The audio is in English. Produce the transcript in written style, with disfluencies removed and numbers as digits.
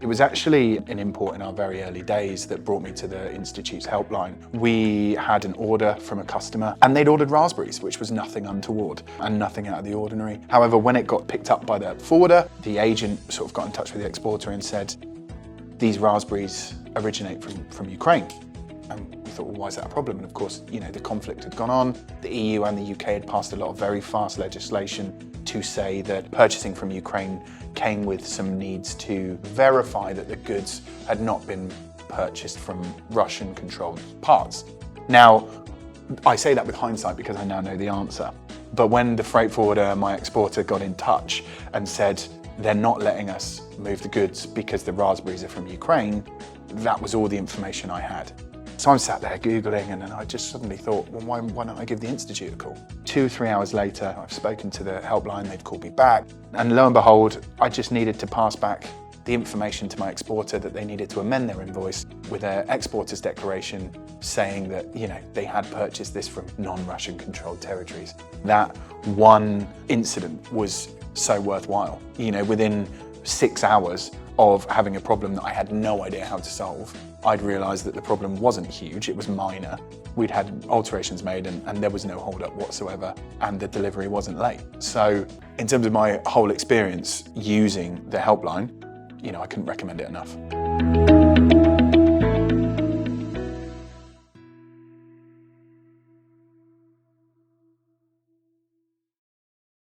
It was actually an import in our very early days that brought me to the Institute's helpline. We had an order from a customer and they'd ordered raspberries, which was nothing untoward and nothing out of the ordinary. However, when it got picked up by the forwarder, the agent sort of got in touch with the exporter and said, these raspberries originate from Ukraine. And we thought, well, why is that a problem? And of course, the conflict had gone on. The EU and the UK had passed a lot of very fast legislation to say that purchasing from Ukraine came with some needs to verify that the goods had not been purchased from Russian-controlled parts. Now, I say that with hindsight because I now know the answer. But when the freight forwarder, my exporter, got in touch and said they're not letting us move the goods because the raspberries are from Ukraine, that was all the information I had. So I'm sat there Googling and then I just suddenly thought, well, why don't I give the Institute a call? 2-3 hours later, I've spoken to the helpline, they've called me back. And lo and behold, I just needed to pass back the information to my exporter that they needed to amend their invoice with an exporter's declaration saying that, they had purchased this from non-Russian controlled territories. That one incident was so worthwhile. Within 6 hours of having a problem that I had no idea how to solve, I'd realised that the problem wasn't huge, it was minor. We'd had alterations made and there was no hold up whatsoever and the delivery wasn't late. So in terms of my whole experience using the helpline, I couldn't recommend it enough.